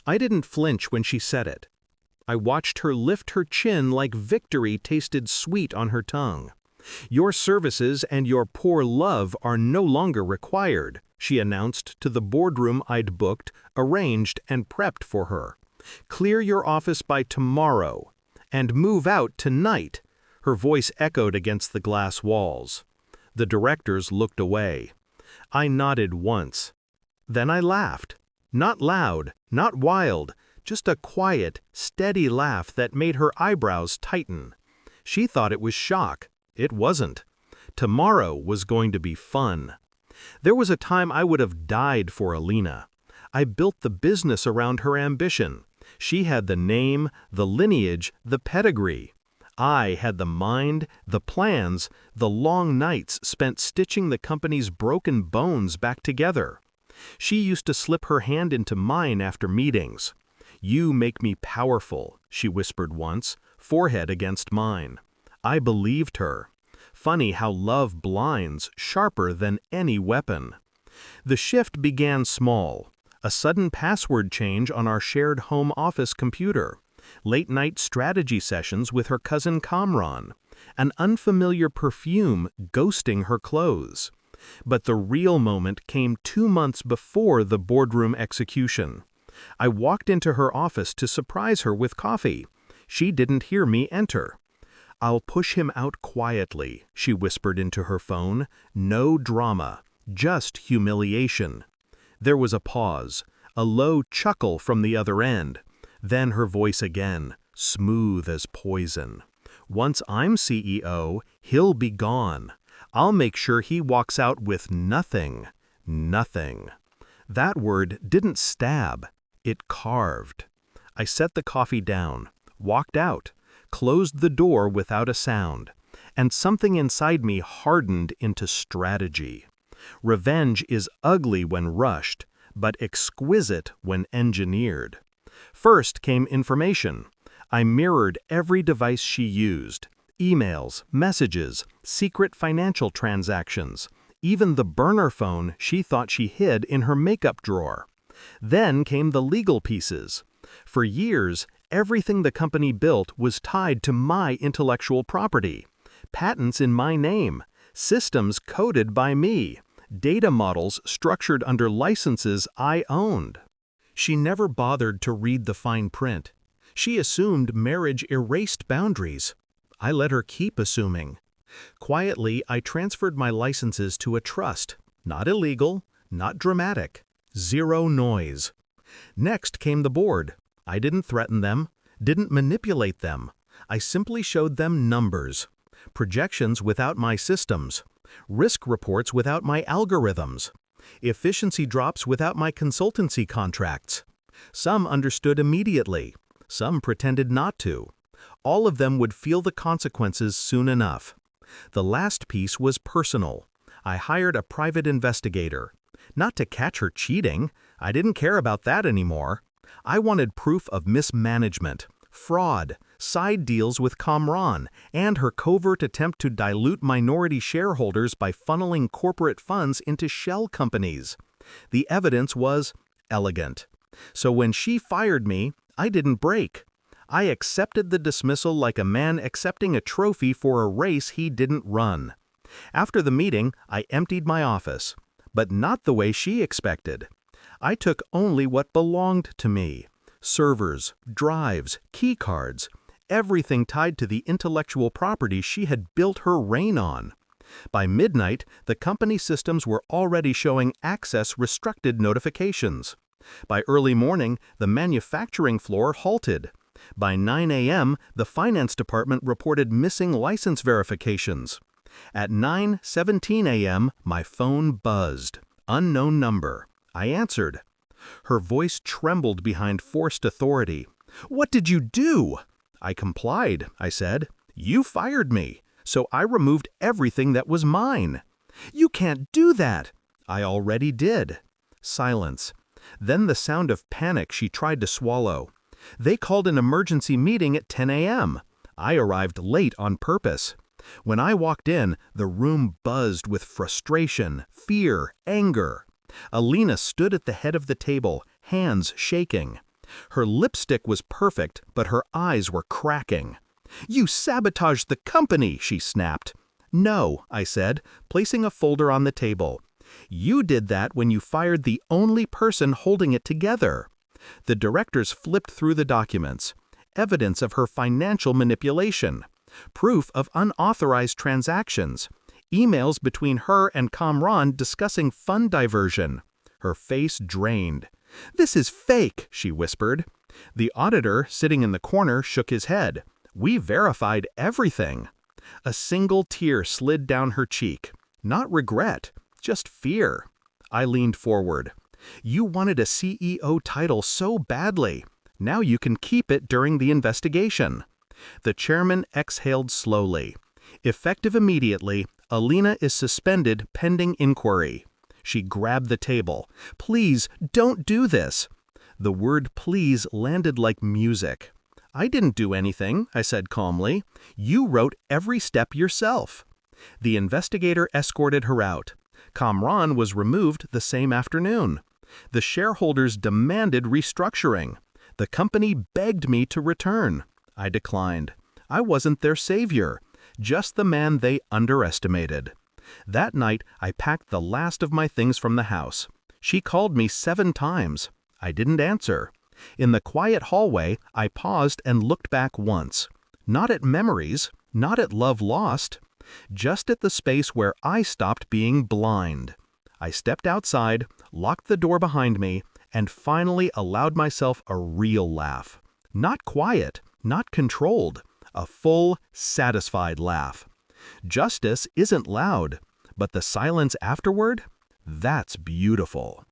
I didn't flinch when she said it. I watched her lift her chin like victory tasted sweet on her tongue. "Your services and your poor love are no longer required," she announced to the boardroom I'd booked, arranged, and prepped for her. "Clear your office by tomorrow. And move out tonight." Her voice echoed against the glass walls. The directors looked away. I nodded once. Then I laughed. Not loud, not wild, just a quiet, steady laugh that made her eyebrows tighten. She thought it was shock. It wasn't. Tomorrow was going to be fun. There was a time I would have died for Alina. I built the business around her ambition. She had the name, the lineage, the pedigree. I had the mind, the plans, the long nights spent stitching the company's broken bones back together. She used to slip her hand into mine after meetings. "You make me powerful," she whispered once, forehead against mine. I believed her. Funny how love blinds, sharper than any weapon. The shift began small. A sudden password change on our shared home office computer. Late-night strategy sessions with her cousin Kamran. An unfamiliar perfume ghosting her clothes. But the real moment came 2 months before the boardroom execution. I walked into her office to surprise her with coffee. She didn't hear me enter. "I'll push him out quietly," she whispered into her phone. "No drama, just humiliation." There was a pause, a low chuckle from the other end. Then her voice again, smooth as poison. "Once I'm CEO, he'll be gone. I'll make sure he walks out with nothing. Nothing." That word didn't stab, it carved. I set the coffee down, walked out, closed the door without a sound, and something inside me hardened into strategy. Revenge is ugly when rushed, but exquisite when engineered. First came information. I mirrored every device she used. Emails, messages, secret financial transactions, even the burner phone she thought she hid in her makeup drawer. Then came the legal pieces. For years, everything the company built was tied to my intellectual property. Patents in my name, systems coded by me, data models structured under licenses I owned. She never bothered to read the fine print. She assumed marriage erased boundaries. I let her keep assuming. Quietly, I transferred my licenses to a trust. Not illegal, not dramatic. Zero noise. Next came the board. I didn't threaten them, didn't manipulate them. I simply showed them numbers. Projections without my systems. Risk reports without my algorithms. Efficiency drops without my consultancy contracts. Some understood immediately. Some pretended not to. All of them would feel the consequences soon enough. The last piece was personal. I hired a private investigator. Not to catch her cheating. I didn't care about that anymore. I wanted proof of mismanagement, fraud, side deals with Kamran, and her covert attempt to dilute minority shareholders by funneling corporate funds into shell companies. The evidence was elegant. So when she fired me, I didn't break. I accepted the dismissal like a man accepting a trophy for a race he didn't run. After the meeting, I emptied my office, but not the way she expected. I took only what belonged to me. Servers, drives, key cards, everything tied to the intellectual property she had built her reign on. By midnight, the company systems were already showing access restricted notifications. By early morning, the manufacturing floor halted. By 9 a.m., the finance department reported missing license verifications. At 9:17 a.m., my phone buzzed. Unknown number. I answered. Her voice trembled behind forced authority. "What did you do?" "I complied," I said. "You fired me, so I removed everything that was mine." "You can't do that." "I already did." Silence. Then the sound of panic she tried to swallow. They called an emergency meeting at 10 a.m. I arrived late on purpose. When I walked in, the room buzzed with frustration, fear, anger. Alina stood at the head of the table, hands shaking. Her lipstick was perfect, but her eyes were cracking. "You sabotaged the company," she snapped. "No," I said, placing a folder on the table. "You did that when you fired the only person holding it together." The directors flipped through the documents. Evidence of her financial manipulation. Proof of unauthorized transactions. Emails between her and Kamran discussing fund diversion. Her face drained. "This is fake," she whispered. The auditor, sitting in the corner, shook his head. "We verified everything." A single tear slid down her cheek. Not regret, just fear. I leaned forward. "You wanted a CEO title so badly. Now you can keep it during the investigation." The chairman exhaled slowly. "Effective immediately, Alina is suspended pending inquiry." She grabbed the table. "Please, don't do this." The word "please" landed like music. "I didn't do anything," I said calmly. "You wrote every step yourself." The investigator escorted her out. Kamran was removed the same afternoon. The shareholders demanded restructuring. The company begged me to return. I declined. I wasn't their savior, just the man they underestimated. That night, I packed the last of my things from the house. She called me 7 times. I didn't answer. In the quiet hallway, I paused and looked back once. Not at memories, not at love lost, just at the space where I stopped being blind. I stepped outside, locked the door behind me, and finally allowed myself a real laugh. Not quiet, not controlled, a full, satisfied laugh. Justice isn't loud, but the silence afterward, that's beautiful.